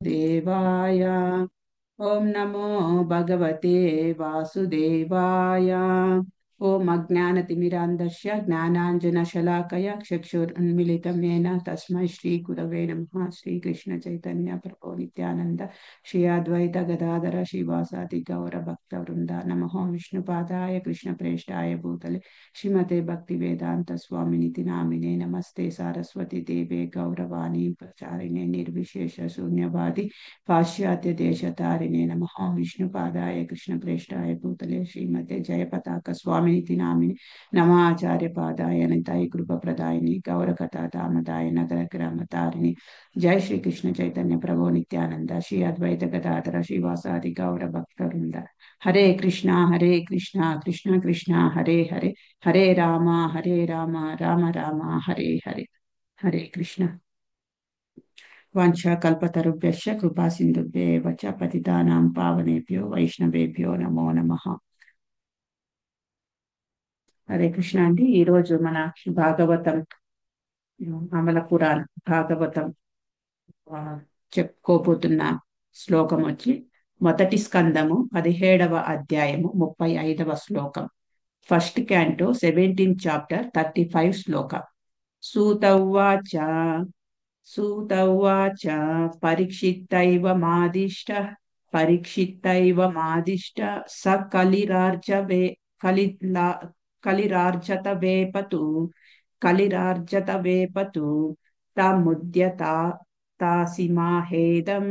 देवाय ओम नमो भगवते वासुदेवाय। ओम अज्ञानतिमिरान्धस्य ज्ञानाञ्जनशलाकया चक्षुरुन्मीलितं येन तस्मै श्रीगुरवे नमः। श्रीकृष्णचैतन्य प्रभो नित्यानन्द श्री अद्वैत गदाधर श्रीवासादि गौरभक्तवृन्द नमः। विष्णुपादाय कृष्णप्रेष्ठाय भूतले श्रीमते भक्तिवेदांत स्वामिनिति नामिने नमस्ते सारस्वती देवे गौरवाणी प्रचारिणे निर्विशेष शून्यवादी पाश्चात्य देशतारिणे नमः। विष्णुपादाय कृष्णप्रेष्ठाय भूतले श्रीमते जयपताक स्वामिनिति नामिने नमः। आचार्य पादाय निताय कृपप्रदायिनि गौरकथा दामदाय नगर ग्रामतारिणि जय श्री कृष्ण चैतन्य प्रभु नित्यानंद श्री अद्वैत गदाधर श्रीवासादि गौर भक्तवृंद। हरे कृष्णा कृष्ण कृष्ण हरे हरे हरे राम राम राम हरे हरे। हरे कृष्ण। वाञ्छाकल्पतरुभ्यश्च कृपा सिन्धुभ्येव च पतितानां पावनेभ्यो वैष्णवेभ्यो नमो नमः। హరే కృష్ణ అండి। ఈరోజు మన భాగవతం అమల పురాణ భాగవతం చెప్పుకోబోతున్న శ్లోకం వచ్చి మొదటి స్కందము 17వ అధ్యాయము 35వ శ్లోకం। ఫస్ట్ క్యాంటో 17th చాప్టర్ 35 శ్లోక। సూత ఉవాచ పరీక్షిత్తైవ మాదిష్ట స కలిరార్జత వేపతు తముద్యతాసిమాహేదం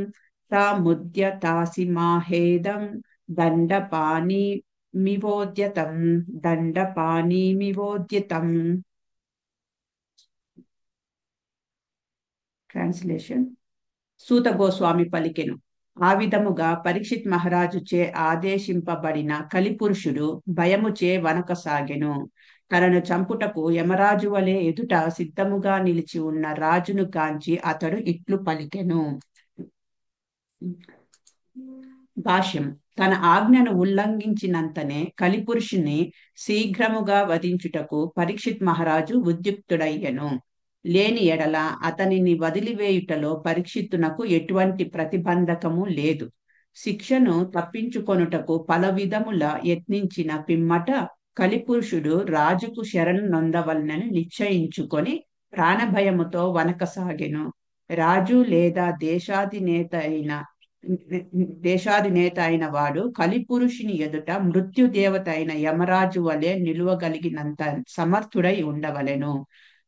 తాముద్యతాసిమాహేదం దండపాణిమివోద్యతం। ట్రాన్స్లేషన్। సూత గోస్వామి పలికెను, ఆ విధముగా పరీక్షిత్ మహారాజుచే ఆదేశింపబడిన కలిపురుషుడు భయముచే వనకసాగెను। తనను చంపుటకు యమరాజు వలె ఎదుట సిద్ధముగా నిలిచి ఉన్న రాజును గాంచి అతడు ఇట్లు పలికెను। భాష్యం। తన ఆజ్ఞను ఉల్లంఘించినంతనే కలిపురుషుని శీఘ్రముగా వధించుటకు పరీక్షిత్ మహారాజు ఉద్యుక్తుడయ్యెను। లేని ఎడల అతనిని వదిలివేయుటలో పరీక్షిత్తునకు ఎటువంటి ప్రతిబంధకము లేదు। శిక్షను తప్పించుకొనుటకు పల విధముల యత్నించిన పిమ్మట కలిపురుషుడు రాజుకు శరణు నొందవలనని నిశ్చయించుకొని ప్రాణభయముతో వనకసాగెను। రాజు లేదా దేశాధినేత అయిన వాడు కలిపురుషుని ఎదుట మృత్యుదేవత అయిన యమరాజు వలె నిలువగలిగినంత సమర్థుడై ఉండవలెను।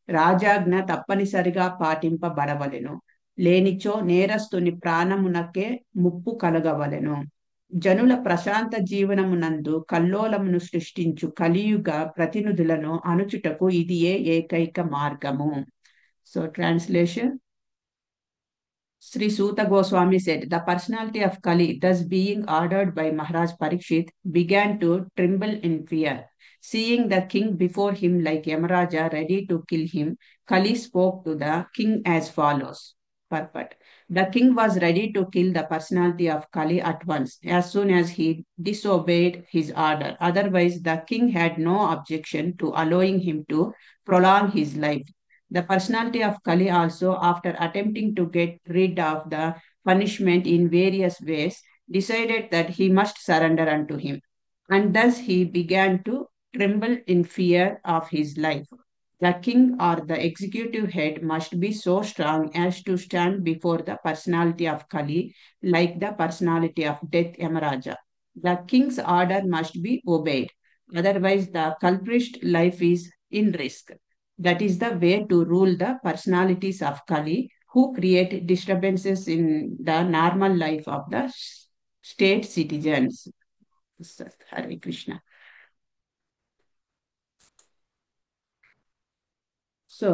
రాజాజ్ఞ తప్పనిసరిగా పాటింపబడవలెను, లేనిచో నేరస్తుని ప్రాణమునకే ముప్పు కలగవలెను। జనుల ప్రశాంత జీవనమునందు కల్లోలమును సృష్టించు కలియుగ ప్రతినిధులను అణుచుటకు ఇదియే ఏకైక మార్గము। So translation. Sri Suta Goswami said, the personality of Kali, thus being ordered by Maharaj Parikshit, began to tremble in fear. Seeing the king before him like Yamaraja ready to kill him, Kali spoke to the king as follows. Purport. The king was ready to kill the personality of Kali at once, as soon as he disobeyed his order. Otherwise, the king had no objection to allowing him to prolong his life. The personality of Kali also, after attempting to get rid of the punishment in various ways, decided that he must surrender unto him. And thus he began to tremble in fear of his life. The king or the executive head must be so strong as to stand before the personality of Kali like the personality of death Yamaraja. The king's order must be obeyed. Otherwise, the culprit's life is in risk. That is the way to rule the personalities of Kali, who create disturbances in the normal life of the state citizens. Hare Krishna. So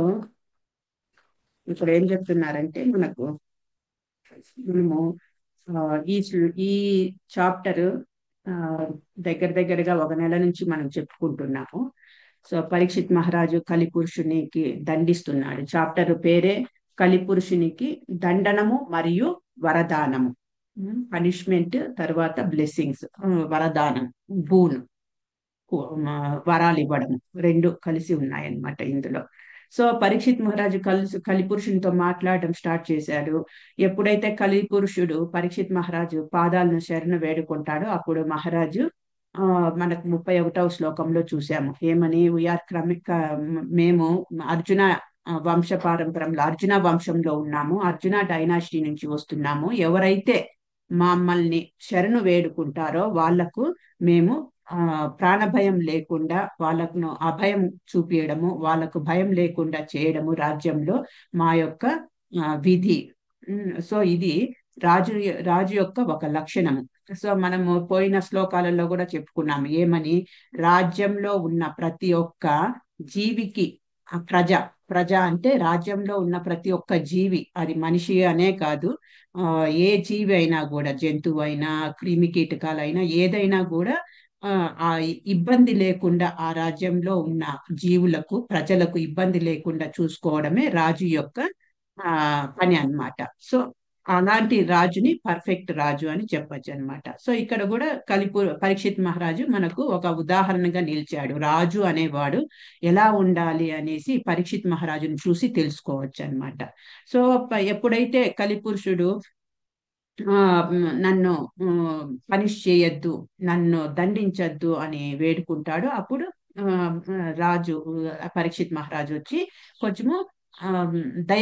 ఇప్పుడు ఏం చెప్తున్నారంటే మనము ఈ chapter దగ్గరగా 1 నెల నుంచి మనం చెప్పుకుంటున్నాము। So Parikshit మహారాజు కలిపురుషునికి దండిస్తున్నాడు। చాప్టర్ పేరే కలిపురుషునికి దండనము మరియు వరదానము। పనిష్మెంట్ తర్వాత బ్లెస్సింగ్స్, వరదానం బూన్ వరాలు ఇవ్వడం, రెండు కలిసి ఉన్నాయన్నమాట ఇందులో। సో పరీక్షిత్ మహారాజు కలిపురుషునితో మాట్లాడడం స్టార్ట్ చేశాడు. ఎప్పుడైతే కలిపురుషుడు పరీక్షిత్ మహారాజు పాదాలను శరణు వేడుకుంటాడో అప్పుడు మహారాజు ఆ మనకు 31వ శ్లోకంలో చూసాము ఏమని, వీఆర్ క్రమిక, మేము అర్జున వంశ పారంపరంలో అర్జున వంశంలో ఉన్నాము, అర్జున డైనాసిటీ నుంచి వస్తున్నాము. ఎవరైతే మమ్మల్ని శరణు వేడుకుంటారో వాళ్లకు మేము ప్రాణభయం లేకుండా వాళ్ళకు అభయం చూపించడము, వాళ్ళకు భయం లేకుండా చేయడము రాజ్యంలో మా యొక్క విధి. సో ఇది రాజు రాజు యొక్క ఒక లక్షణము. సో మనము పోయిన శ్లోకాలలో కూడా చెప్పుకున్నాము ఏమని, రాజ్యంలో ఉన్న ప్రతి ఒక్క జీవికి ప్రజ ప్రజ అంటే రాజ్యంలో ఉన్న ప్రతి ఒక్క జీవి, అది మనిషి అనే కాదు, ఏ జీవి అయినా కూడా, జంతువు అయినా క్రిమి కీటకాలైనా ఏదైనా కూడా ఆ ఇబ్బంది లేకుండా ఆ రాజ్యంలో ఉన్న జీవులకు ప్రజలకు ఇబ్బంది లేకుండా చూసుకోవడమే రాజు యొక్క పని అన్నమాట. సో అలాంటి రాజుని పర్ఫెక్ట్ రాజు అని చెప్పొచ్చు అన్నమాట. సో ఇక్కడ కూడా పరీక్షిత్ మహారాజు మనకు ఒక ఉదాహరణగా నిలిచాడు. రాజు అనేవాడు ఎలా ఉండాలి అనేసి పరీక్షిత్ మహారాజుని చూసి తెలుసుకోవచ్చు అన్నమాట. సో ఎప్పుడైతే కలిపురుషుడు నన్ను పనిష్ చేయొద్దు, నన్ను దండించొద్దు అని వేడుకుంటాడు, అప్పుడు రాజు పరీక్షిత్ మహారాజు వచ్చి కొంచెము దయ